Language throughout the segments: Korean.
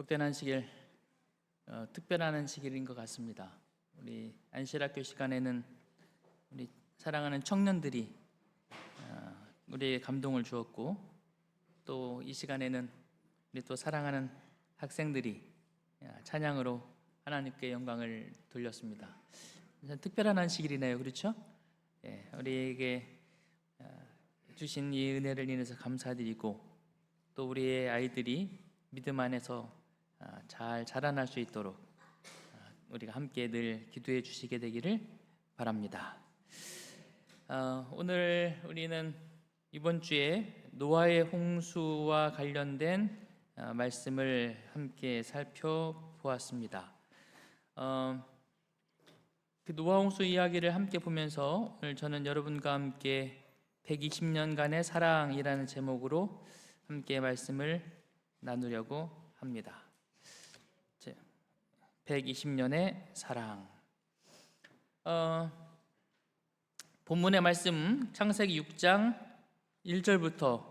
복된 안식일, 특별한 안식일인 것 같습니다. 우리 안식학교 시간에는 우리 사랑하는 청년들이 우리에게 감동을 주었고, 또 이 시간에는 우리 또 사랑하는 학생들이 찬양으로 하나님께 영광을 돌렸습니다. 특별한 안식일이네요, 그렇죠? 우리에게 주신 이 은혜를 인해서 감사드리고, 또 우리의 아이들이 믿음 안에서 잘 자라날 수 있도록 우리가 함께 늘 기도해 주시게 되기를 바랍니다. 오늘 우리는 이번 주에 노아의 홍수와 관련된 말씀을 함께 살펴보았습니다. 그 노아 홍수 이야기를 함께 보면서 오늘 저는 여러분과 함께 120년간의 사랑이라는 제목으로 함께 말씀을 나누려고 합니다. 120년의 사랑. 본문의 말씀 창세기 6장 1절부터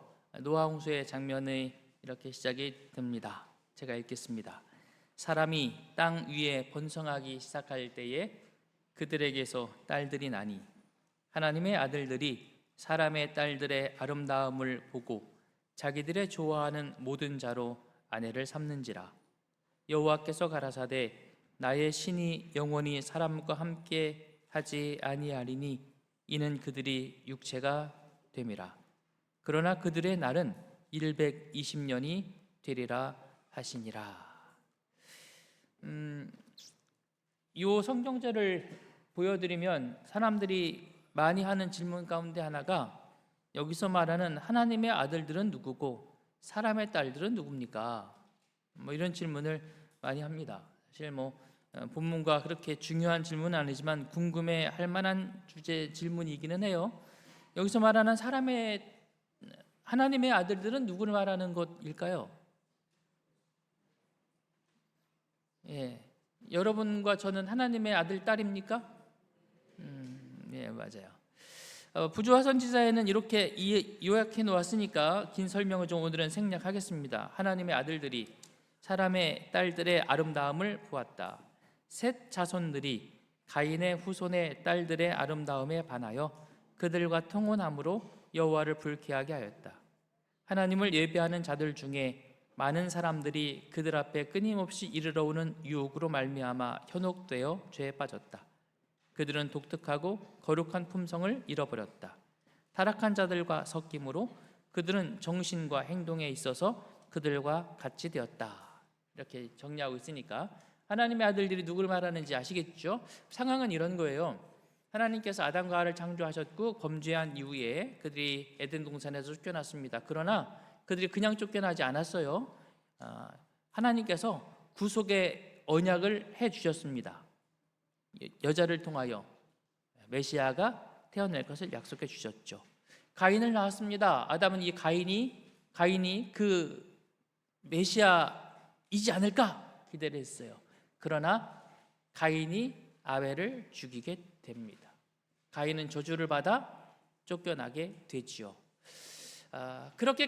노아 홍수의 장면이 이렇게 시작이 됩니다. 제가 읽겠습니다. 사람이 땅 위에 번성하기 시작할 때에 그들에게서 딸들이 나니 하나님의 아들들이 사람의 딸들의 아름다움을 보고 자기들의 좋아하는 모든 자로 아내를 삼는지라. 여호와께서 가라사대 나의 신이 영원히 사람과 함께 하지 아니하리니 이는 그들이 육체가 됨이라. 그러나 그들의 날은 120년이 되리라 하시니라. 이 성경절을 보여드리면 사람들이 많이 하는 질문 가운데 하나가 여기서 말하는 하나님의 아들들은 누구고 사람의 딸들은 누굽니까? 이런 질문을 많이 합니다. 사실 본문과 그렇게 중요한 질문은 아니지만 궁금해할 만한 주제 질문이기는 해요. 여기서 말하는 하나님의 아들들은 누구를 말하는 것일까요? 여러분과 저는 하나님의 아들 딸입니까? 맞아요. 부조화 선지자에는 이렇게 요약해 놓았으니까 긴 설명을 좀 오늘은 생략하겠습니다. 하나님의 아들들이 사람의 딸들의 아름다움을 보았다. 셋 자손들이 가인의 후손의 딸들의 아름다움에 반하여 그들과 통혼함으로 여호와를 불쾌하게 하였다. 하나님을 예배하는 자들 중에 많은 사람들이 그들 앞에 끊임없이 이르러 오는 유혹으로 말미암아 현혹되어 죄에 빠졌다. 그들은 독특하고 거룩한 품성을 잃어버렸다. 타락한 자들과 섞임으로 그들은 정신과 행동에 있어서 그들과 같이 되었다. 이렇게 정리하고 있으니까 하나님의 아들들이 누구를 말하는지 아시겠죠? 상황은 이런 거예요. 하나님께서 아담과 하와를 창조하셨고 범죄한 이후에 그들이 에덴 동산에서 쫓겨났습니다. 그러나 그들이 그냥 쫓겨나지 않았어요. 하나님께서 구속의 언약을 해주셨습니다. 여자를 통하여 메시아가 태어날 것을 약속해 주셨죠. 가인을 낳았습니다. 아담은 이 가인이 그 메시아이지 않을까 기대를 했어요. 그러나 가인이 아벨을 죽이게 됩니다. 가인은 저주를 받아 쫓겨나게 되지요. 그렇게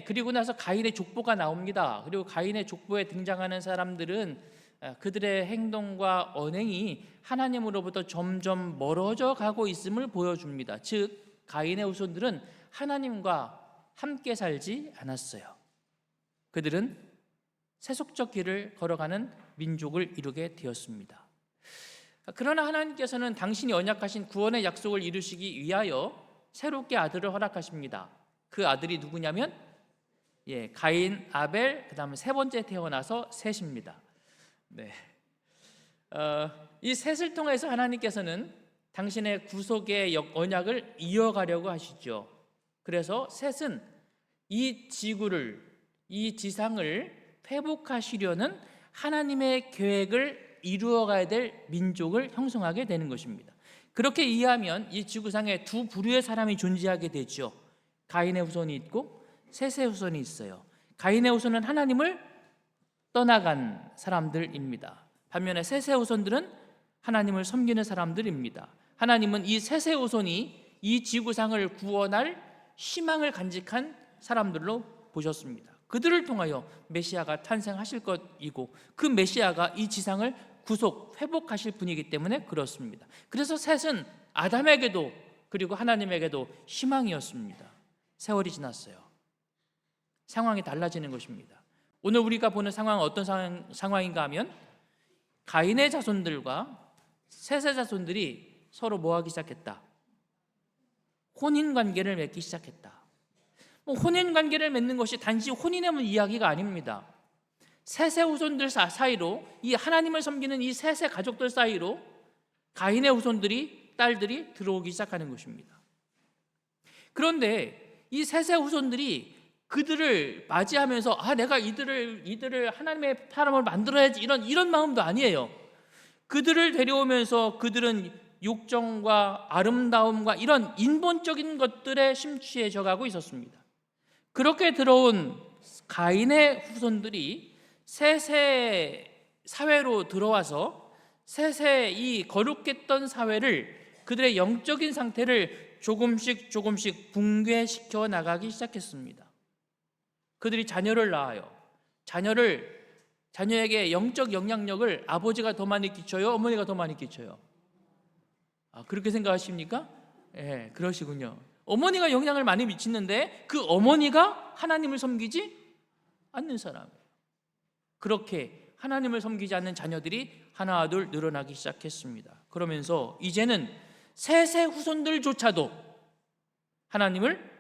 그리고 나서 가인의 족보가 나옵니다. 그리고 가인의 족보에 등장하는 사람들은 그들의 행동과 언행이 하나님으로부터 점점 멀어져 가고 있음을 보여줍니다. 즉 가인의 후손들은 하나님과 함께 살지 않았어요. 그들은 세속적 길을 걸어가는 민족을 이루게 되었습니다. 그러나 하나님께서는 당신이 언약하신 구원의 약속을 이루시기 위하여 새롭게 아들을 허락하십니다. 그 아들이 누구냐면 가인, 아벨, 그 다음에 세 번째 태어나서 셋입니다. 이 셋을 통해서 하나님께서는 당신의 구속의 언약을 이어가려고 하시죠. 그래서 셋은 이 지상을 회복하시려는 하나님의 계획을 이루어가야 될 민족을 형성하게 되는 것입니다. 그렇게 이해하면 이 지구상에 두 부류의 사람이 존재하게 되죠. 가인의 후손이 있고 셋의 후손이 있어요. 가인의 후손은 하나님을 떠나간 사람들입니다. 반면에 셋의 후손들은 하나님을 섬기는 사람들입니다. 하나님은 이 셋의 후손이 이 지구상을 구원할 희망을 간직한 사람들로 보셨습니다. 그들을 통하여 메시아가 탄생하실 것이고 그 메시아가 이 지상을 회복하실 분이기 때문에 그렇습니다. 그래서 셋은 아담에게도 그리고 하나님에게도 희망이었습니다. 세월이 지났어요. 상황이 달라지는 것입니다. 오늘 우리가 보는 상황은 어떤 상황인가 하면 가인의 자손들과 셋의 자손들이 서로 뭐하기 시작했다? 혼인관계를 맺기 시작했다. 혼인관계를 맺는 것이 단지 혼인의 이야기가 아닙니다. 셋의 후손들 사이로, 이 하나님을 섬기는 이 셋의 가족들 사이로 가인의 후손들이, 딸들이 들어오기 시작하는 것입니다. 그런데 이 셋의 후손들이 그들을 맞이하면서 내가 이들을 하나님의 사람을 만들어야지 이런 마음도 아니에요. 그들을 데려오면서 그들은 욕정과 아름다움과 이런 인본적인 것들에 심취해져 가고 있었습니다. 그렇게 들어온 가인의 후손들이 셋의 사회로 들어와서 셋의 이 거룩했던 사회를, 그들의 영적인 상태를 조금씩 붕괴시켜 나가기 시작했습니다. 그들이 자녀를 낳아요. 자녀에게 영적 영향력을 아버지가 더 많이 끼쳐요? 어머니가 더 많이 끼쳐요? 그렇게 생각하십니까? 예, 그러시군요. 어머니가 영향을 많이 미치는데 그 어머니가 하나님을 섬기지 않는 사람이에요. 그렇게 하나님을 섬기지 않는 자녀들이 하나 둘 늘어나기 시작했습니다. 그러면서 이제는 셋의 후손들조차도 하나님을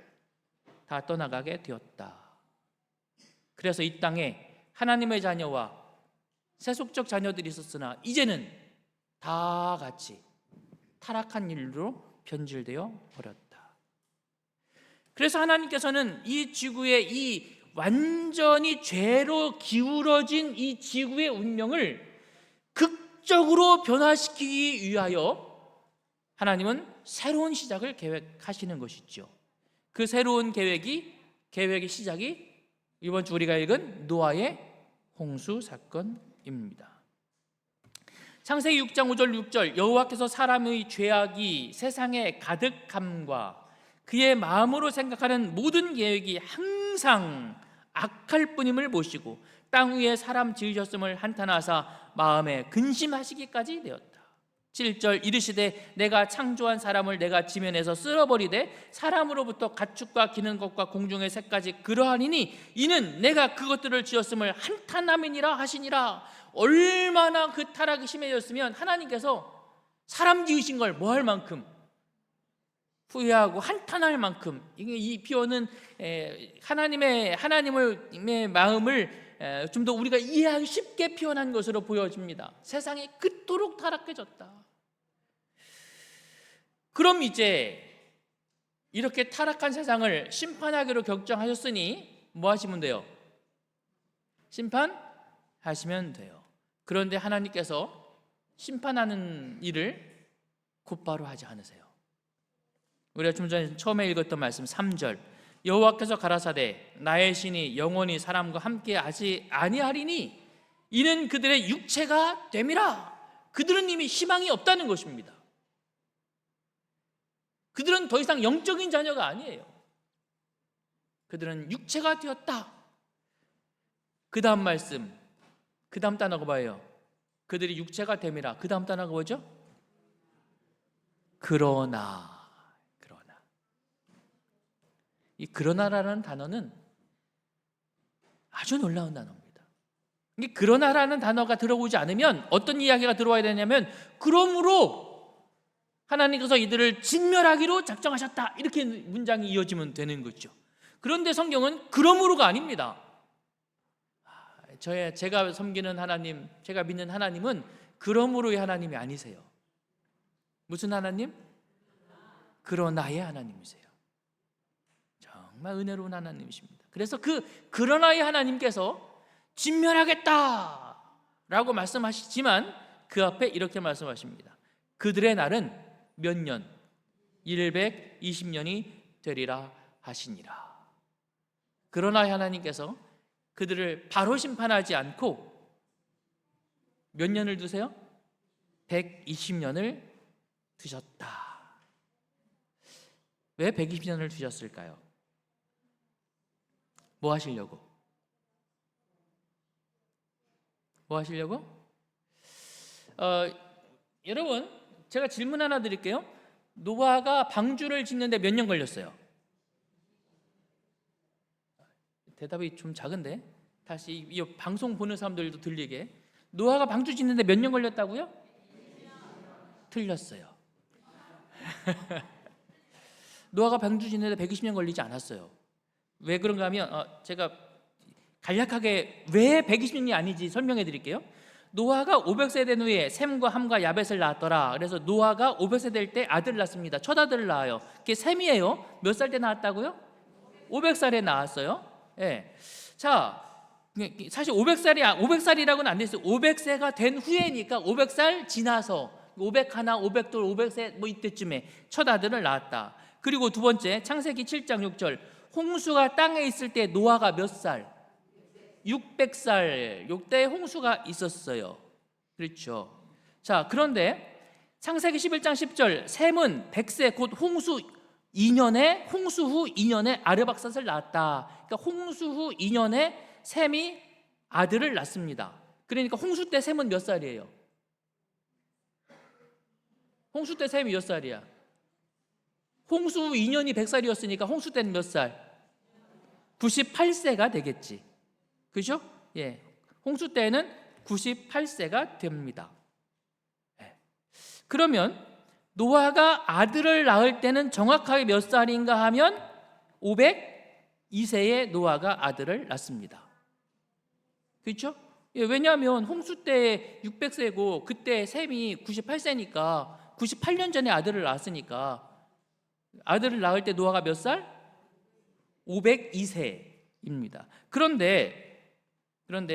다 떠나가게 되었다. 그래서 이 땅에 하나님의 자녀와 세속적 자녀들이 있었으나 이제는 다 같이 타락한 일로 변질되어 버렸다. 그래서 하나님께서는 이 지구의 이 완전히 죄로 기울어진 이 지구의 운명을 극적으로 변화시키기 위하여 하나님은 새로운 시작을 계획하시는 것이죠. 그 새로운 계획의 시작이 이번 주 우리가 읽은 노아의 홍수 사건입니다. 창세기 6장 5절 6절 여호와께서 사람의 죄악이 세상에 가득함과 그의 마음으로 생각하는 모든 계획이 항상 악할 뿐임을 보시고 땅 위에 사람 지으셨음을 한탄하사 마음에 근심하시기까지 되었다. 7절 이르시되 내가 창조한 사람을 내가 지면에서 쓸어버리되 사람으로부터 가축과 기는 것과 공중의 새까지 그러하니니 이는 내가 그것들을 지었음을 한탄함이니라 하시니라. 얼마나 그 타락이 심해졌으면 하나님께서 사람 지으신 걸 뭐 할 만큼 후회하고 한탄할 만큼, 이 표현은 하나님의 마음을 좀 더 우리가 이해하기 쉽게 표현한 것으로 보여집니다. 세상이 그토록 타락해졌다. 그럼 이제 이렇게 타락한 세상을 심판하기로 결정하셨으니 뭐 하시면 돼요? 심판하시면 돼요. 그런데 하나님께서 심판하는 일을 곧바로 하지 않으세요. 우리가 좀 전에 처음에 읽었던 말씀 3절 여호와께서 가라사대 나의 신이 영원히 사람과 함께 하지 아니하리니 이는 그들의 육체가 됨이라. 그들은 이미 희망이 없다는 것입니다. 그들은 더 이상 영적인 자녀가 아니에요. 그들은 육체가 되었다. 그 다음 말씀, 그 다음 단어가 뭐예요? 그들이 육체가 됨이라. 그 다음 단어가 뭐죠? 그러나. 이 그러나라는 단어는 아주 놀라운 단어입니다. 이 그러나라는 단어가 들어오지 않으면 어떤 이야기가 들어와야 되냐면 그러므로 하나님께서 이들을 진멸하기로 작정하셨다, 이렇게 문장이 이어지면 되는 거죠. 그런데 성경은 그러므로가 아닙니다. 제가 섬기는 하나님, 제가 믿는 하나님은 그러므로의 하나님이 아니세요. 무슨 하나님? 그러나의 하나님이세요. 정말 은혜로운 하나님이십니다. 그래서 그러나의 하나님께서 진멸하겠다라고 말씀하시지만 그 앞에 이렇게 말씀하십니다. 그들의 날은 몇 년? 120년이 되리라 하시니라. 그러나 하나님께서 그들을 바로 심판하지 않고 몇 년을 두세요? 120년을 두셨다. 왜 120년을 두셨을까요? 뭐 하시려고? 뭐 하시려고? 여러분, 제가 질문 하나 드릴게요. 노아가 방주를 짓는데 몇 년 걸렸어요? 대답이 좀 작은데 다시 이 방송 보는 사람들도 들리게. 노아가 방주 짓는데 몇 년 걸렸다고요? 틀렸어요. 노아가 방주 짓는데 120년 걸리지 않았어요. 왜 그런가 하면 제가 간략하게 왜 120년이 아니지 설명해 드릴게요. 노아가 500세 된 후에 셈과 함과 야벳을 낳았더라. 그래서 노아가 500세 될 때 아들을 낳습니다. 첫 아들을 낳아요. 그게 셈이에요. 몇 살 때 낳았다고요? 500살에 낳았어요. 예. 자, 사실 500살이라고는 안 됐어요. 500세가 된 후에니까 500살 지나서 501, 500둘, 500세 뭐 이때쯤에 첫 아들을 낳았다. 그리고 두 번째 창세기 7장 6절 홍수가 땅에 있을 때 노아가 몇 살? 600살. 요때 홍수가 있었어요. 그렇죠. 자, 그런데 창세기 11장 10절 셈은 100세 곧 홍수 후 2년에 아르박삿을 낳았다. 그러니까 홍수 후 2년에 셈이 아들을 낳습니다. 그러니까 홍수 때 셈은 몇 살이에요? 홍수 때 셈이 몇 살이야? 홍수 후 2년이 100살이었으니까 홍수 때는 몇 살? 98세가 되겠지. 그죠? 예. 홍수 때는 98세가 됩니다. 예. 그러면 노아가 아들을 낳을 때는 정확하게 몇 살인가 하면 502세에 노아가 아들을 낳습니다. 그렇죠? 예, 왜냐하면 홍수 때 600세고 그때 셈이 98세니까 98년 전에 아들을 낳았으니까 아들을 낳을 때 노아가 몇 살? 502세입니다. 그런데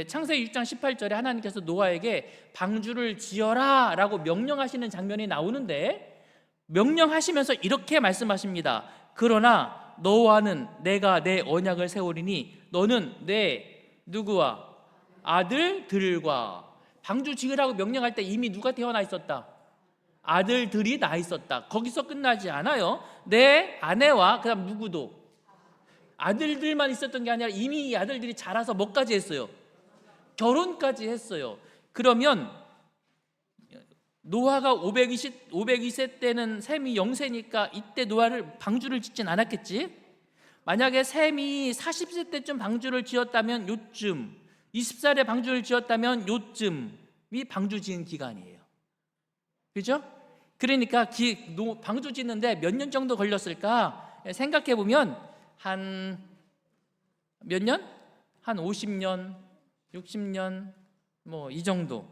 창세기 6장 18절에 하나님께서 노아에게 방주를 지어라 라고 명령하시는 장면이 나오는데 명령하시면서 이렇게 말씀하십니다. 그러나 너와는 내가 내 언약을 세우리니 너는 내 누구와 아들들과 방주 지으라고 명령할 때 이미 누가 태어나 있었다? 아들들이 나 있었다. 거기서 끝나지 않아요. 내 아내와 그다음 누구도 아들들만 있었던 게 아니라 이미 이 아들들이 자라서 뭐까지 했어요? 결혼까지 했어요. 그러면 노아가 502세 때는 셈이 0세니까 이때 노아를 방주를 짓진 않았겠지? 만약에 셈이 40세 때쯤 방주를 지었다면 요쯤, 20살에 방주를 지었다면 요쯤이 방주 지은 기간이에요. 그죠? 그러니까 방주 짓는데 몇 년 정도 걸렸을까? 생각해 보면 한 몇 년? 한 50년, 60년 뭐 이 정도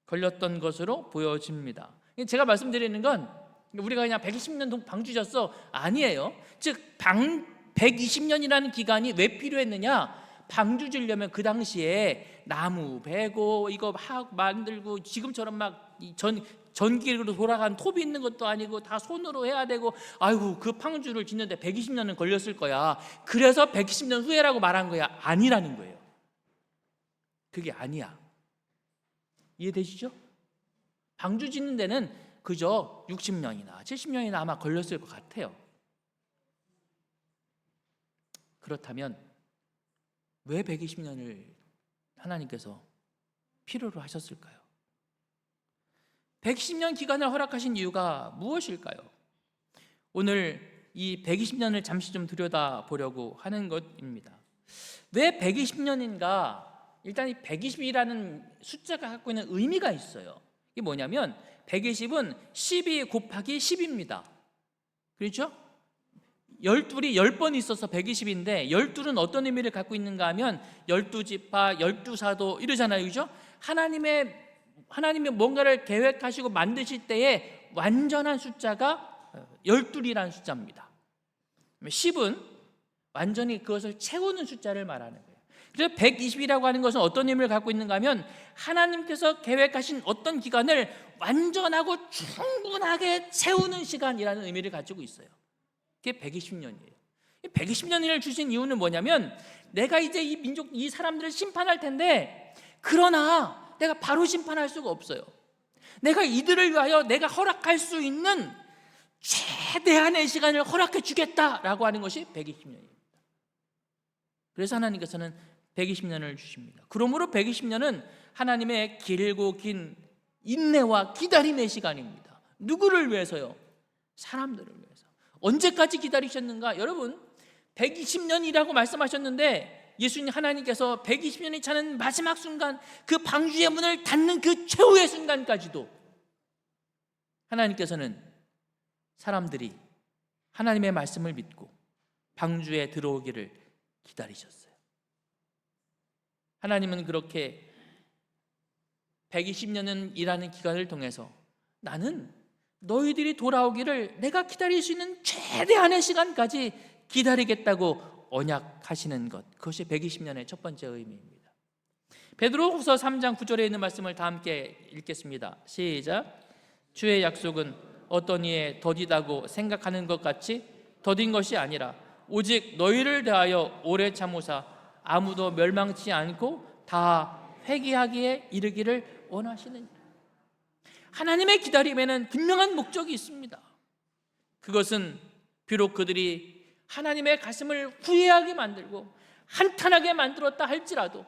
걸렸던 것으로 보여집니다. 제가 말씀드리는 건 우리가 그냥 120년 방주 졌어 아니에요. 즉 120년이라는 기간이 왜 필요했느냐? 방주 지려면 그 당시에 나무 베고 이거 만들고 지금처럼 막 전기로 돌아간 톱이 있는 것도 아니고 다 손으로 해야 되고 아이고 그 방주를 짓는데 120년은 걸렸을 거야. 그래서 120년 후에라고 말한 거야. 아니라는 거예요. 그게 아니야. 이해되시죠? 방주 짓는 데는 그저 60년이나 70년이나 아마 걸렸을 것 같아요. 그렇다면 왜 120년을 하나님께서 필요로 하셨을까요? 110년 기간을 허락하신 이유가 무엇일까요? 오늘 이 120년을 잠시 좀 들여다보려고 하는 것입니다. 왜 120년인가? 일단 이 120이라는 숫자가 갖고 있는 의미가 있어요. 이게 뭐냐면 120은 12 곱하기 10입니다. 그렇죠? 12이 10번 있어서 120인데 12는 어떤 의미를 갖고 있는가 하면 12지파, 12사도 이러잖아요. 그렇죠? 하나님이 뭔가를 계획하시고 만드실 때에 완전한 숫자가 12이라는 숫자입니다. 10은 완전히 그것을 채우는 숫자를 말하는 거예요. 그래서 120이라고 하는 것은 어떤 의미를 갖고 있는가 하면 하나님께서 계획하신 어떤 기간을 완전하고 충분하게 채우는 시간이라는 의미를 가지고 있어요. 그게 120년이에요. 120년을 주신 이유는 뭐냐면 내가 이제 이 민족, 이 사람들을 심판할 텐데 그러나 내가 바로 심판할 수가 없어요. 내가 이들을 위하여 내가 허락할 수 있는 최대한의 시간을 허락해 주겠다라고 하는 것이 120년입니다. 그래서 하나님께서는 120년을 주십니다. 그러므로 120년은 하나님의 길고 긴 인내와 기다림의 시간입니다. 누구를 위해서요? 사람들을 위해서. 언제까지 기다리셨는가? 여러분, 120년이라고 말씀하셨는데 예수님 하나님께서 120년이 차는 마지막 순간, 그 방주의 문을 닫는 그 최후의 순간까지도 하나님께서는 사람들이 하나님의 말씀을 믿고 방주에 들어오기를 기다리셨어요. 하나님은 그렇게 120년은 일하는 기간을 통해서 나는 너희들이 돌아오기를 내가 기다릴 수 있는 최대한의 시간까지 기다리겠다고 언약하시는 것, 그것이 120년의 첫 번째 의미입니다. 베드로후서 3장 9절에 있는 말씀을 다 함께 읽겠습니다. 시작. 주의 약속은 어떤 이에 더디다고 생각하는 것 같이 더딘 것이 아니라 오직 너희를 대하여 오래 참으사 아무도 멸망치 않고 다 회개하기에 이르기를 원하시느니라. 하나님의 기다림에는 분명한 목적이 있습니다. 그것은 비록 그들이 하나님의 가슴을 후회하게 만들고 한탄하게 만들었다 할지라도,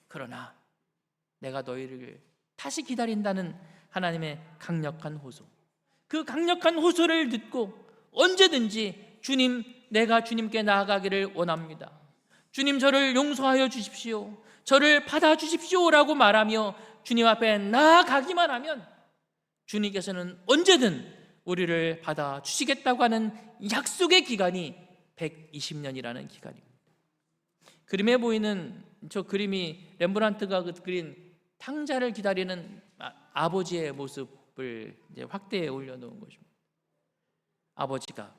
그러나 내가 너희를 다시 기다린다는 하나님의 강력한 호소, 그 강력한 호소를 듣고 언제든지 주님, 내가 주님께 나아가기를 원합니다. 주님, 저를 용서하여 주십시오. 저를 받아주십시오 라고 말하며 주님 앞에 나아가기만 하면 주님께서는 언제든 우리를 받아주시겠다고 하는 약속의 기간이 120년이라는 기간입니다. 그림에 보이는 저 그림이 렘브란트가 그린 탕자를 기다리는 아버지의 모습을 이제 확대해 올려놓은 것입니다. 아버지가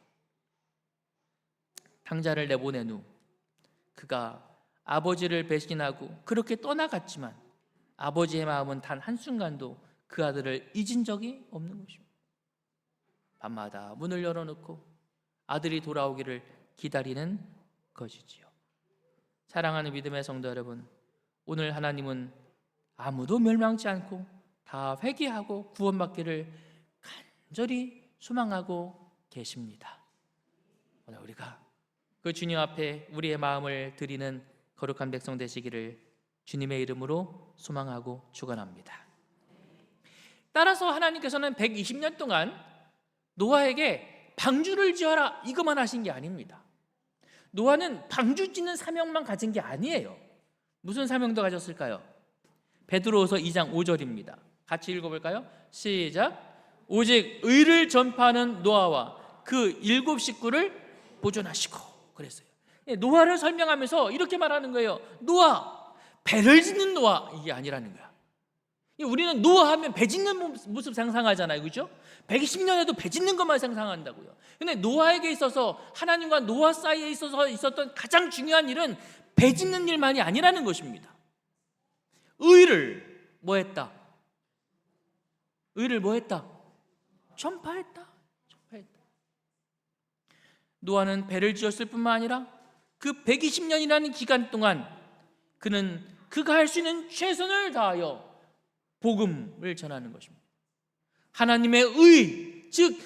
탕자를 내보낸 후 그가 아버지를 배신하고 그렇게 떠나갔지만 아버지의 마음은 단 한순간도 그 아들을 잊은 적이 없는 것입니다. 밤마다 문을 열어놓고 아들이 돌아오기를 기다리는 것이지요. 사랑하는 믿음의 성도 여러분, 오늘 하나님은 아무도 멸망치 않고 다 회개하고 구원받기를 간절히 소망하고 계십니다. 오늘 우리가 그 주님 앞에 우리의 마음을 드리는 거룩한 백성 되시기를 주님의 이름으로 소망하고 축원합니다. 따라서 하나님께서는 120년 동안 노아에게 방주를 지어라 이것만 하신 게 아닙니다. 노아는 방주 짓는 사명만 가진 게 아니에요. 무슨 사명도 가졌을까요? 베드로후서 2장 5절입니다. 같이 읽어볼까요? 시작. 오직 의를 전파하는 노아와 그 7 식구를 보존하시고 그랬어요. 노아를 설명하면서 이렇게 말하는 거예요. 노아, 배를 짓는 노아, 이게 아니라는 거야. 우리는 노아 하면 배 짓는 모습 상상하잖아요, 그렇죠? 120년에도 배 짓는 것만 상상한다고요. 근데 노아에게 있어서 하나님과 노아 사이에 있어서 있었던 가장 중요한 일은 배 짓는 일만이 아니라는 것입니다. 의를 뭐 했다? 의를 뭐 했다? 전파했다. 노아는 배를 지었을 뿐만 아니라 그 120년이라는 기간 동안 그는 그가 할 수 있는 최선을 다하여 복음을 전하는 것입니다. 하나님의 의, 즉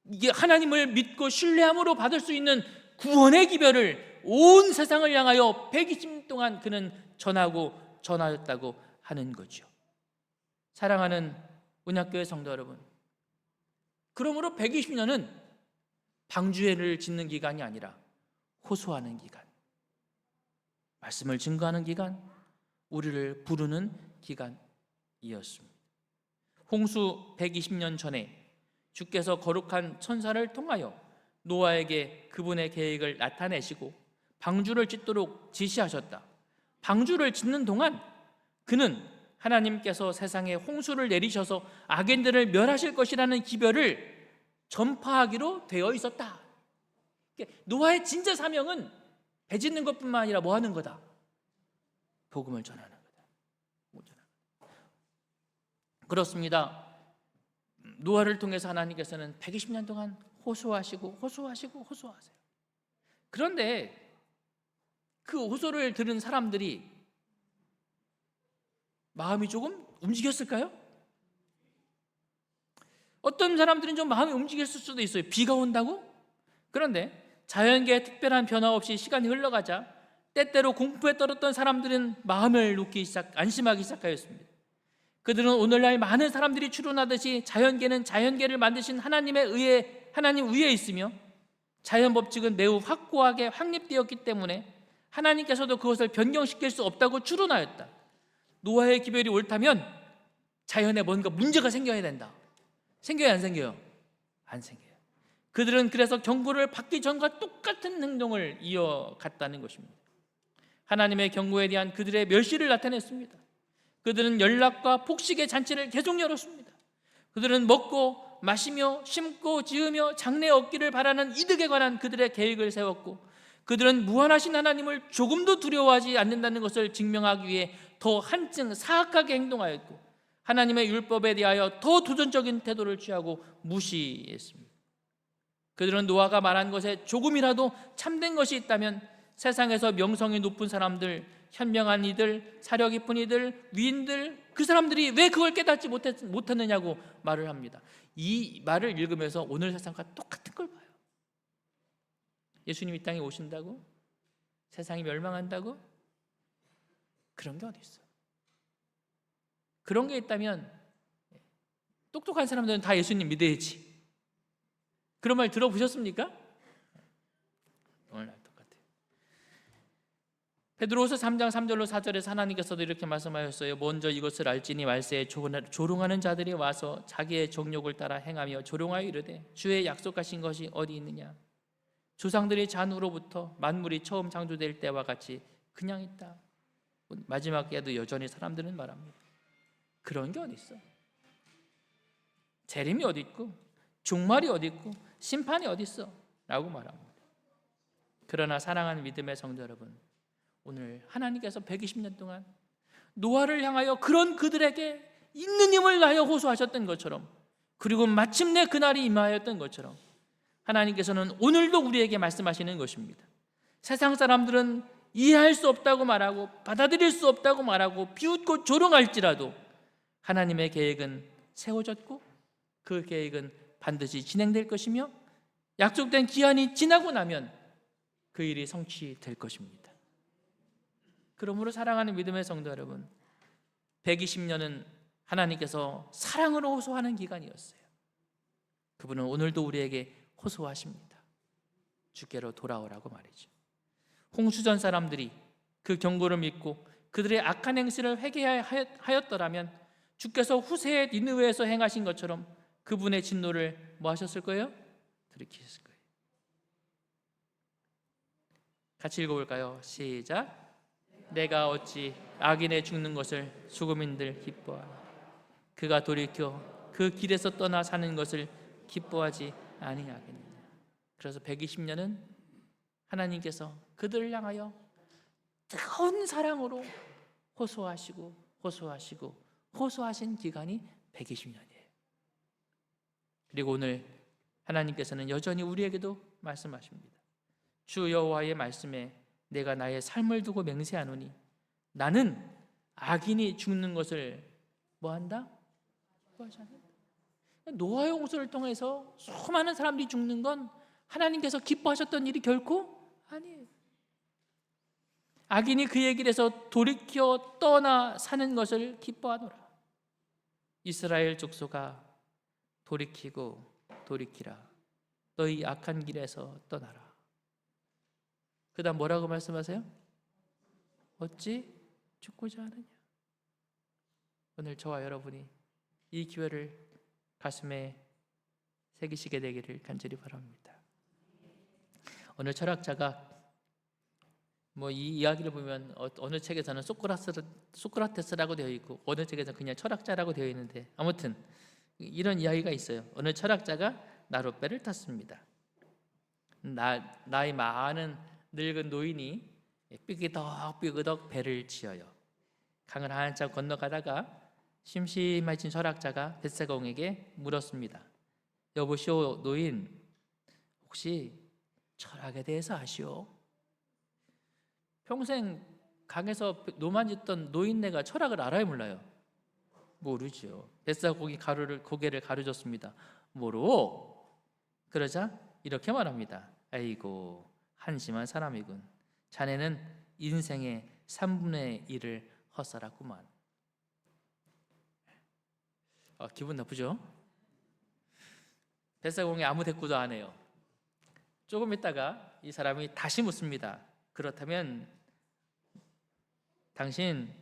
이게 하나님을 믿고 신뢰함으로 받을 수 있는 구원의 기별을 온 세상을 향하여 120년 동안 그는 전하였다고 하는 거죠. 사랑하는 운약교회 성도 여러분, 그러므로 120년은 방주회를 짓는 기간이 아니라 호소하는 기간, 말씀을 증거하는 기간, 우리를 부르는 기간이었습니다. 홍수 120년 전에 주께서 거룩한 천사를 통하여 노아에게 그분의 계획을 나타내시고 방주를 짓도록 지시하셨다. 방주를 짓는 동안 그는 하나님께서 세상에 홍수를 내리셔서 악인들을 멸하실 것이라는 기별을 전파하기로 되어 있었다. 노아의 진짜 사명은 배 짓는 것뿐만 아니라 뭐 하는 거다? 복음을 전하는 거다. 그렇습니다. 노아를 통해서 하나님께서는 120년 동안 호소하시고 호소하세요. 그런데 그 호소를 들은 사람들이 마음이 조금 움직였을까요? 어떤 사람들은 좀 마음이 움직였을 수도 있어요. 비가 온다고? 그런데 자연계의 특별한 변화 없이 시간이 흘러가자 때때로 공포에 떨었던 사람들은 마음을 안심하기 시작하였습니다. 그들은 오늘날 많은 사람들이 추론하듯이 자연계는 자연계를 만드신 하나님 위에 있으며 자연 법칙은 매우 확고하게 확립되었기 때문에 하나님께서도 그것을 변경시킬 수 없다고 추론하였다. 노아의 기별이 옳다면 자연에 뭔가 문제가 생겨야 된다. 생겨요, 안 생겨요? 안 생겨요. 그들은 그래서 경고를 받기 전과 똑같은 행동을 이어갔다는 것입니다. 하나님의 경고에 대한 그들의 멸시를 나타냈습니다. 그들은 연락과 폭식의 잔치를 계속 열었습니다. 그들은 먹고 마시며 심고 지으며 장래 얻기를 바라는 이득에 관한 그들의 계획을 세웠고, 그들은 무한하신 하나님을 조금도 두려워하지 않는다는 것을 증명하기 위해 더 한층 사악하게 행동하였고, 하나님의 율법에 대하여 더 도전적인 태도를 취하고 무시했습니다. 그들은 노아가 말한 것에 조금이라도 참된 것이 있다면 세상에서 명성이 높은 사람들, 현명한 이들, 사려 깊은 이들, 위인들, 그 사람들이 왜 그걸 깨닫지 못했느냐고 말을 합니다. 이 말을 읽으면서 오늘 세상과 똑같은 걸 봐요. 예수님이 이 땅에 오신다고? 세상이 멸망한다고? 그런 게 어디 있어? 그런 게 있다면 똑똑한 사람들은 다 예수님 믿어야지. 그런 말 들어보셨습니까? 오늘날 똑같아요. 베드로후서 3장 3절로 4절에서 하나님께서도 이렇게 말씀하셨어요. 먼저 이것을 알지니 말세에 조롱하는 자들이 와서 자기의 정욕을 따라 행하며 조롱하여 이르되 주의 약속하신 것이 어디 있느냐? 조상들이 잔으로부터 만물이 처음 창조될 때와 같이 그냥 있다. 마지막에도 여전히 사람들은 말합니다. 그런 게 어디 있어? 재림이 어디 있고 종말이 어디 있고 심판이 어디 있어? 라고 말합니다. 그러나 사랑하는 믿음의 성도 여러분, 오늘 하나님께서 120년 동안 노아를 향하여 그런 그들에게 있는 힘을 다하여 호소하셨던 것처럼, 그리고 마침내 그날이 임하였던 것처럼 하나님께서는 오늘도 우리에게 말씀하시는 것입니다. 세상 사람들은 이해할 수 없다고 말하고 받아들일 수 없다고 말하고 비웃고 조롱할지라도 하나님의 계획은 세워졌고 그 계획은 반드시 진행될 것이며 약속된 기한이 지나고 나면 그 일이 성취될 것입니다. 그러므로 사랑하는 믿음의 성도 여러분, 120년은 하나님께서 사랑으로 호소하는 기간이었어요. 그분은 오늘도 우리에게 호소하십니다. 주께로 돌아오라고 말이죠. 홍수전 사람들이 그 경고를 믿고 그들의 악한 행실을 회개하였더라면 주께서 후세의 니느웨에서 행하신 것처럼 그분의 진노를 뭐 하셨을 거예요? 들이키셨을 거예요. 같이 읽어볼까요? 시작. 내가 어찌 악인의 죽는 것을 수고민들 기뻐하나 그가 돌이켜 그 길에서 떠나 사는 것을 기뻐하지 아니하겠느냐. 그래서 120년은 하나님께서 그들을 향하여 뜨거운 사랑으로 호소하신 기간이 120년이에요. 그리고 오늘 하나님께서는 여전히 우리에게도 말씀하십니다. 주 여호와의 말씀에 내가 나의 삶을 두고 맹세하노니 나는 악인이 죽는 것을 뭐한다? 노아의 홍수를 통해서 수많은 사람들이 죽는 건 하나님께서 기뻐하셨던 일이 결코 아니에요. 악인이 그의 길에서 돌이켜 떠나 사는 것을 기뻐하노라. 이스라엘 족속아 돌이키라. 너희 악한 길에서 떠나라. 그 다음 뭐라고 말씀하세요? 어찌 죽고자 하느냐. 오늘 저와 여러분이 이 기회를 가슴에 새기시게 되기를 간절히 바랍니다. 어느 철학자가 이 이야기를 보면 어느 책에서는 소크라테스라고 되어 있고 어느 책에서는 그냥 철학자라고 되어 있는데, 아무튼 이런 이야기가 있어요. 어느 철학자가 나룻배를 탔습니다. 나이 많은 늙은 노인이 삐그덕 배를 지어요. 강을 한참 건너가다가 심심해진 철학자가 뱃사공에게 물었습니다. 여보시오 노인, 혹시 철학에 대해서 아시오? 평생 강에서 노만 짓던 노인네가 철학을 알아요, 몰라요? 모르죠. 뱃사공이 고개를 가로줬습니다. 모르오. 그러자 이렇게 말합니다. 아이고 한심한 사람이군. 자네는 인생의 3분의 1을 헛살았구만. 기분 나쁘죠? 뱃사공에 아무 대꾸도 안 해요. 조금 있다가 이 사람이 다시 묻습니다. 그렇다면 당신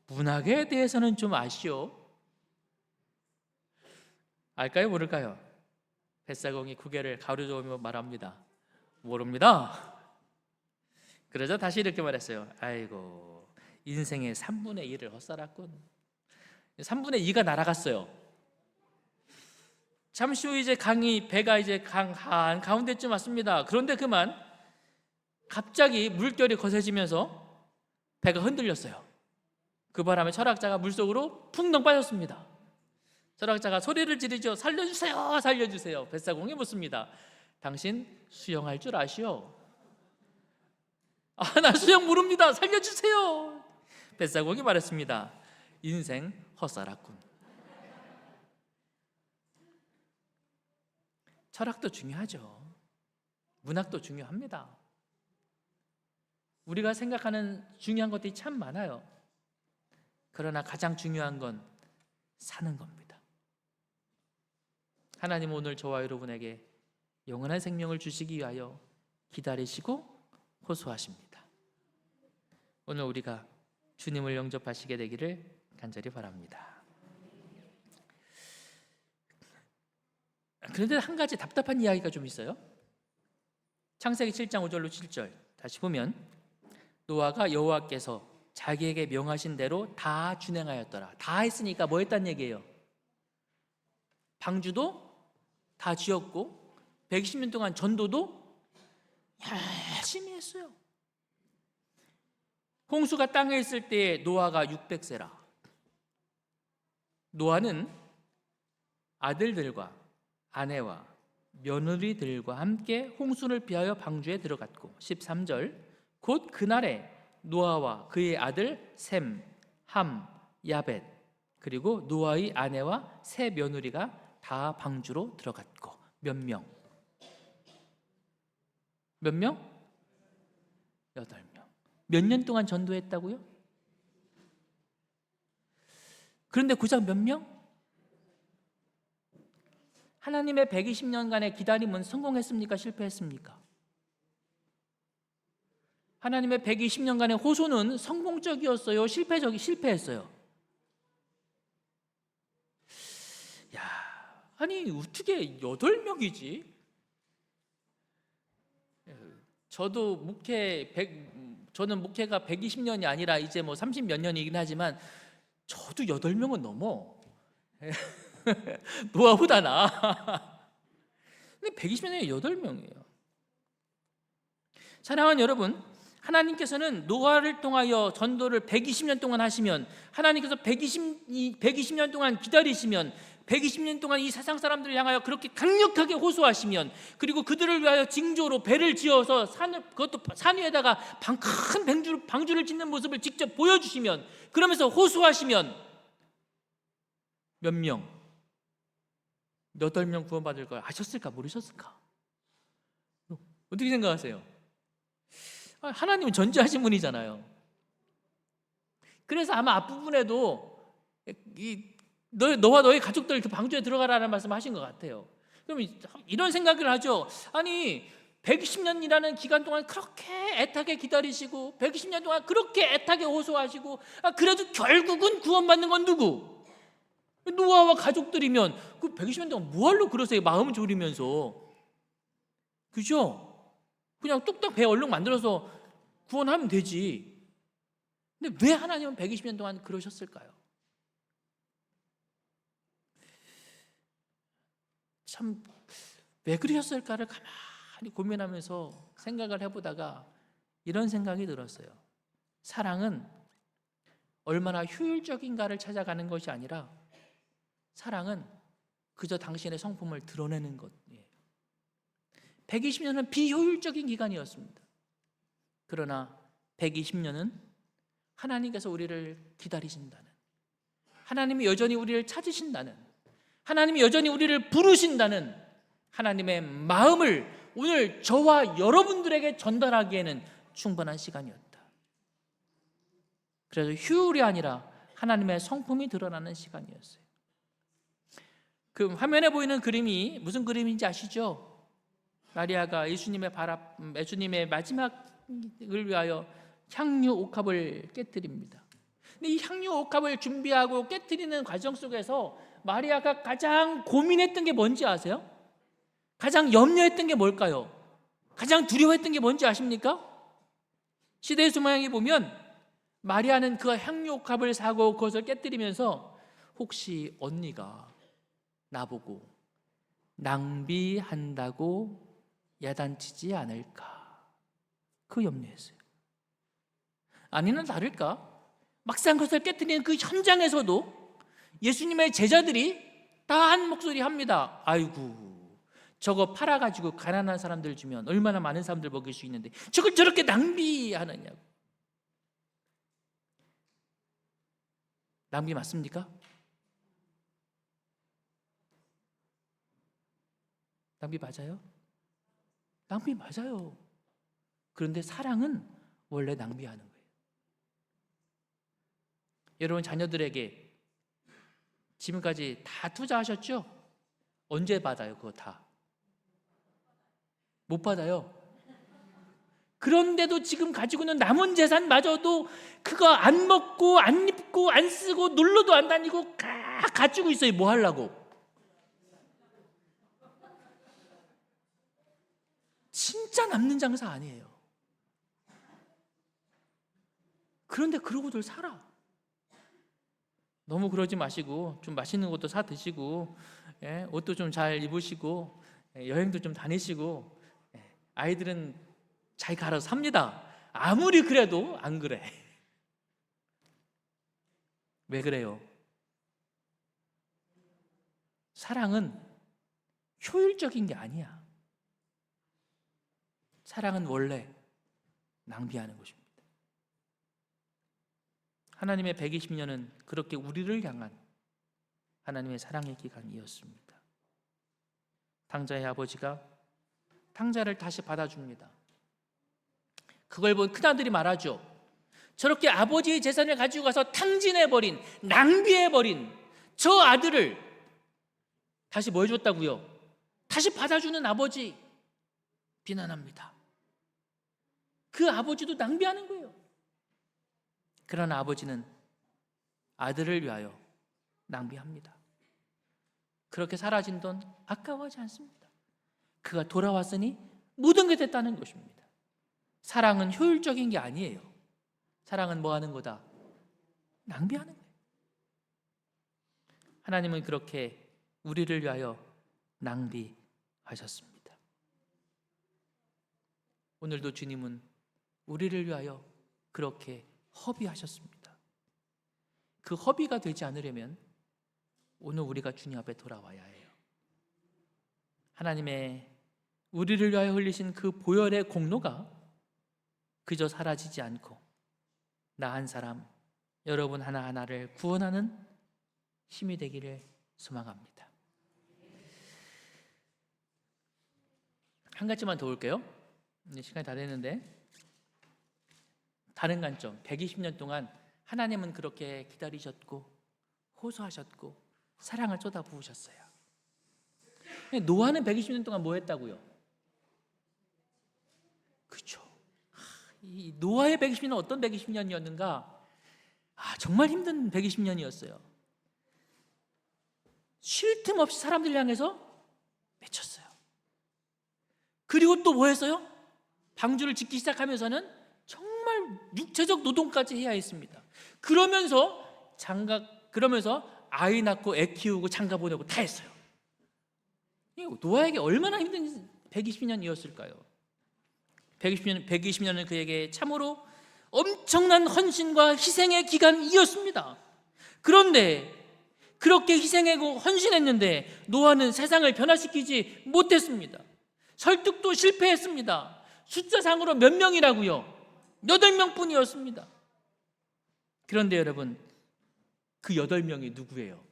문학에 대해서는 좀 아시오? 알까요? 모를까요? 뱃사공이 고개를 가로저으며 말합니다. 모릅니다. 그러자 다시 이렇게 말했어요. 아이고, 인생의 3분의 1을 헛살았군. 3분의 2가 날아갔어요. 잠시 후 이제 배가 이제 강 가운데쯤 왔습니다. 그런데 그만 갑자기 물결이 거세지면서 배가 흔들렸어요. 그 바람에 철학자가 물속으로 풍덩 빠졌습니다. 철학자가 소리를 지르죠. 살려주세요, 살려주세요. 뱃사공이 묻습니다. 당신 수영할 줄 아시오? 나 수영 모릅니다. 살려주세요. 뱃사공이 말했습니다. 인생 헛살았군. 철학도 중요하죠. 문학도 중요합니다. 우리가 생각하는 중요한 것들이 참 많아요. 그러나 가장 중요한 건 사는 겁니다. 하나님 오늘 저와 여러분에게 영원한 생명을 주시기 위하여 기다리시고 호소하십니다. 오늘 우리가 주님을 영접하시게 되기를 간절히 바랍니다. 그런데 한 가지 답답한 이야기가 좀 있어요. 창세기 7장 5절로 7절 다시 보면 노아가 여호와께서 자기에게 명하신 대로 다 준행하였더라. 다 했으니까 뭐 했단 얘기예요? 방주도 다 지었고 120년 동안 전도도 열심히 했어요. 홍수가 땅에 있을 때 노아가 600세라. 노아는 아들들과 아내와 며느리들과 함께 홍수를 피하여 방주에 들어갔고 13절 곧 그날에 노아와 그의 아들 셈, 함, 야벳 그리고 노아의 아내와 세 며느리가 다 방주로 들어갔고 몇 명? 몇 명? 8명. 몇 년 동안 전도했다고요? 그런데 고작 몇 명? 하나님의 120년간의 기다림은 성공했습니까? 실패했습니까? 하나님의 120년간의 호소는 성공적이었어요? 실패했어요? 아니 어떻게 8명이지? 저는 목회가 120년이 아니라 이제 뭐 30몇 년이긴 하지만 저도 8명은 넘어. 노아보다 나아. 근데 120년에 8명이에요. 사랑하는 여러분, 하나님께서는 노아를 통하여 전도를 120년 동안 하시면, 하나님께서 120년 동안 기다리시면, 120년 동안 이 세상 사람들을 향하여 그렇게 강력하게 호소하시면, 그리고 그들을 위하여 징조로 배를 지어서 그것도 산 위에다가 큰 방주를 짓는 모습을 직접 보여주시면, 그러면서 호소하시면 몇 명, 몇 월 명 구원받을 걸 아셨을까 모르셨을까? 어떻게 생각하세요? 하나님은 전지하신 분이잖아요. 그래서 아마 앞부분에도 너와 너의 가족들 그 방주에 들어가라는 말씀 하신 것 같아요. 그럼 이런 생각을 하죠. 아니 120년이라는 기간 동안 그렇게 애타게 기다리시고 120년 동안 그렇게 애타게 호소하시고 그래도 결국은 구원받는 건 누구? 노아와 가족들이면 그 120년 동안 뭐하러 그러세요? 마음 졸이면서. 그죠? 그냥 뚝딱 배 얼른 만들어서 구원하면 되지. 근데 왜 하나님은 120년 동안 그러셨을까요? 참 왜 그러셨을까를 가만히 고민하면서 생각을 해보다가 이런 생각이 들었어요. 사랑은 얼마나 효율적인가를 찾아가는 것이 아니라 사랑은 그저 당신의 성품을 드러내는 것이에요. 120년은 비효율적인 기간이었습니다. 그러나 120년은 하나님께서 우리를 기다리신다는, 하나님이 여전히 우리를 찾으신다는, 하나님이 여전히 우리를 부르신다는 하나님의 마음을 오늘 저와 여러분들에게 전달하기에는 충분한 시간이었다. 그래서 휴일이 아니라 하나님의 성품이 드러나는 시간이었어요. 그 화면에 보이는 그림이 무슨 그림인지 아시죠? 마리아가 예수님의 마지막을 위하여 향유 옥합을 깨뜨립니다. 근데 이 향유 옥합을 준비하고 깨뜨리는 과정 속에서 마리아가 가장 고민했던 게 뭔지 아세요? 가장 염려했던 게 뭘까요? 가장 두려워했던 게 뭔지 아십니까? 시대의 소망에 보면 마리아는 그 향유 옥합을 사고 그것을 깨뜨리면서 혹시 언니가 나보고 낭비한다고 야단치지 않을까, 그 염려했어요. 아니나 다를까 막상 그것을 깨뜨리는 그 현장에서도 예수님의 제자들이 다 한 목소리 합니다. 아이고, 저거 팔아가지고 가난한 사람들 주면 얼마나 많은 사람들 먹일 수 있는데 저걸 저렇게 낭비하느냐고. 낭비 맞습니까? 낭비 맞아요? 낭비 맞아요. 그런데 사랑은 원래 낭비하는 거예요. 여러분 자녀들에게 지금까지 다 투자하셨죠? 언제 받아요? 그거 다 못 받아요. 그런데도 지금 가지고 있는 남은 재산마저도 그거 안 먹고 안 입고 안 쓰고 놀러도 안 다니고 다 가지고 있어요. 뭐 하려고? 진짜 남는 장사 아니에요. 그런데 그러고들 살아. 너무 그러지 마시고 좀 맛있는 것도 사 드시고, 옷도 좀 잘 입으시고, 여행도 좀 다니시고. 아이들은 자기가 알아서 삽니다. 아무리 그래도 안 그래. 왜 그래요? 사랑은 효율적인 게 아니야. 사랑은 원래 낭비하는 것입니다. 하나님의 120년은 그렇게 우리를 향한 하나님의 사랑의 기간이었습니다. 탕자의 아버지가 탕자를 다시 받아줍니다. 그걸 본 큰아들이 말하죠. 저렇게 아버지의 재산을 가지고 가서 탕진해버린, 낭비해버린 저 아들을 다시 뭐 해줬다고요? 다시 받아주는 아버지 비난합니다. 그 아버지도 낭비하는 거예요. 그러나 아버지는 아들을 위하여 낭비합니다. 그렇게 사라진 돈 아까워하지 않습니다. 그가 돌아왔으니 모든 게 됐다는 것입니다. 사랑은 효율적인 게 아니에요. 사랑은 뭐 하는 거다? 낭비하는 거예요. 하나님은 그렇게 우리를 위하여 낭비하셨습니다. 오늘도 주님은 우리를 위하여 그렇게 허비하셨습니다. 그 허비가 되지 않으려면 오늘 우리가 주님 앞에 돌아와야 해요. 하나님의 우리를 위하여 흘리신 그 보혈의 공로가 그저 사라지지 않고 나 한 사람, 여러분 하나하나를 구원하는 힘이 되기를 소망합니다. 한 가지만 더 올게요. 이제 시간이 다 됐는데, 다른 관점, 120년 동안 하나님은 그렇게 기다리셨고 호소하셨고 사랑을 쏟아부으셨어요. 노아는 120년 동안 뭐 했다고요? 그렇죠. 이 노아의 120년은 어떤 120년이었는가? 정말 힘든 120년이었어요. 쉴 틈 없이 사람들 향해서 맺혔어요. 그리고 또 뭐 했어요? 방주를 짓기 시작하면서는 정말 육체적 노동까지 해야 했습니다. 그러면서 아이 낳고 애 키우고 장가 보내고 다 했어요. 노아에게 얼마나 힘든 120년이었을까요? 120년은 그에게 참으로 엄청난 헌신과 희생의 기간이었습니다. 그런데 그렇게 희생하고 헌신했는데 노아는 세상을 변화시키지 못했습니다. 설득도 실패했습니다. 숫자상으로 몇 명이라고요? 8명뿐이었습니다. 그런데 여러분, 그 8명이 누구예요?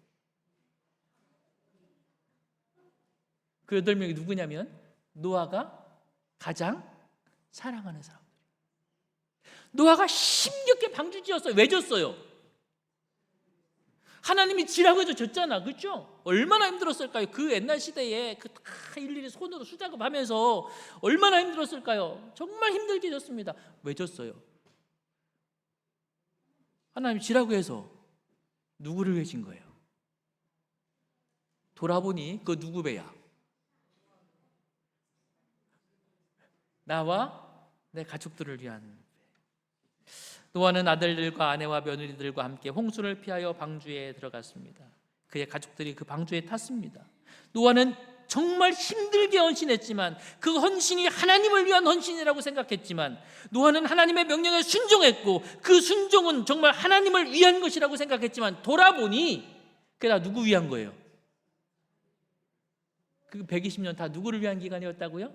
그 8명이 누구냐면 노아가 가장 사랑하는 사람들. 노아가 힘겹게 방주 지었어요. 왜 졌어요? 하나님이 지라고 해서 졌잖아. 그렇죠? 얼마나 힘들었을까요? 그 옛날 시대에 그 다 일일이 손으로 수작업하면서 얼마나 힘들었을까요? 정말 힘들게 졌습니다. 왜 졌어요? 하나님이 지라고 해서 누구를 위해 진 거예요? 돌아보니 그 누구 배야? 나와 내 가족들을 위한 배. 노아는 아들들과 아내와 며느리들과 함께 홍수를 피하여 방주에 들어갔습니다. 그의 가족들이 그 방주에 탔습니다. 노아는 정말 힘들게 헌신했지만 그 헌신이 하나님을 위한 헌신이라고 생각했지만 노아는 하나님의 명령에 순종했고 그 순종은 정말 하나님을 위한 것이라고 생각했지만 돌아보니 그게 다 누구 위한 거예요? 그 120년 다 누구를 위한 기간이었다고요?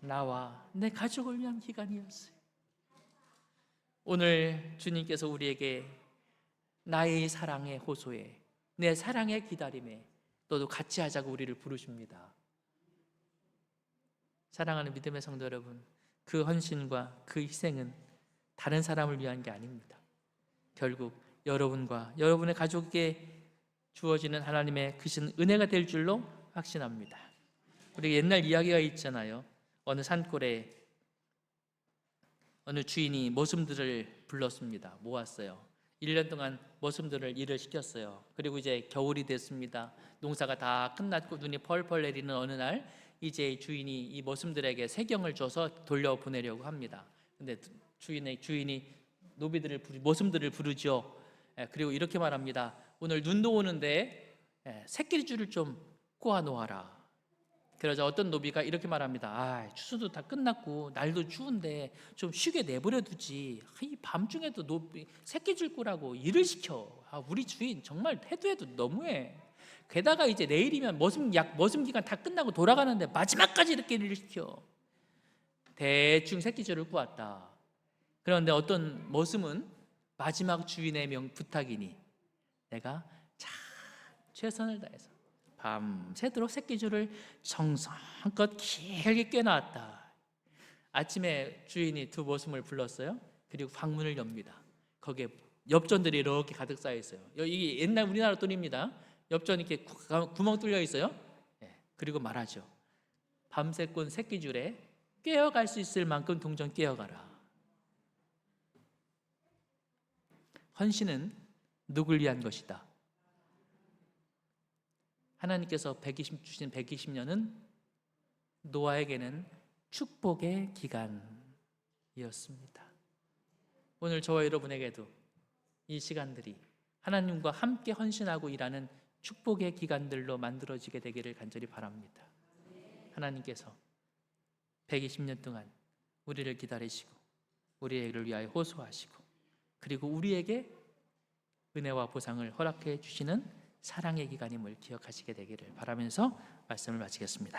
나와 내 가족을 위한 기간이었어요. 오늘 주님께서 우리에게 나의 사랑에 호소해, 내 사랑의 기다림에 너도 같이 하자고 우리를 부르십니다. 사랑하는 믿음의 성도 여러분, 그 헌신과 그 희생은 다른 사람을 위한 게 아닙니다. 결국 여러분과 여러분의 가족에게 주어지는 하나님의 크신 은혜가 될 줄로 확신합니다. 우리 옛날 이야기가 있잖아요. 어느 산골에 어느 주인이 머슴들을 불렀습니다. 모았어요. 1년 동안 머슴들을 일을 시켰어요. 그리고 이제 겨울이 됐습니다. 농사가 다 끝났고 눈이 펄펄 내리는 어느 날 이제 주인이 이 머슴들에게 세경을 줘서 돌려보내려고 합니다. 근데 주인이 머슴들을 부르죠. 그리고 이렇게 말합니다. 오늘 눈도 오는데 새끼줄을 좀 꼬아 놓아라. 그러자 어떤 노비가 이렇게 말합니다. 추수도 다 끝났고 날도 추운데 좀 쉬게 내버려 두지. 이 밤중에도 노비 새끼줄 꼬라고 일을 시켜. 우리 주인 정말 해도 너무해. 게다가 이제 내일이면 머슴 기간 다 끝나고 돌아가는데 마지막까지 이렇게 일을 시켜. 대충 새끼줄을 꼬았다. 그런데 어떤 머슴은 마지막 주인의 부탁이니 내가 참 최선을 다해서 밤새도록 새끼줄을 정성껏 길게 꿰놨다. 아침에 주인이 두 머슴을 불렀어요. 그리고 방문을 엽니다. 거기에 엽전들이 이렇게 가득 쌓여 있어요. 이게 옛날 우리나라 돈입니다. 엽전 이렇게 구멍 뚫려 있어요. 그리고 말하죠. 밤새 꾼 새끼줄에 꿰어갈 수 있을 만큼 동전 꿰어가라. 헌신은 누굴 위한 것이다? 하나님께서 주신 120년은 노아에게는 축복의 기간이었습니다. 오늘 저와 여러분에게도 이 시간들이 하나님과 함께 헌신하고 일하는 축복의 기간들로 만들어지게 되기를 간절히 바랍니다. 하나님께서 120년 동안 우리를 기다리시고 우리를 위하여 호소하시고 그리고 우리에게 은혜와 보상을 허락해 주시는 사랑의 기간임을 기억하시게 되기를 바라면서 말씀을 마치겠습니다.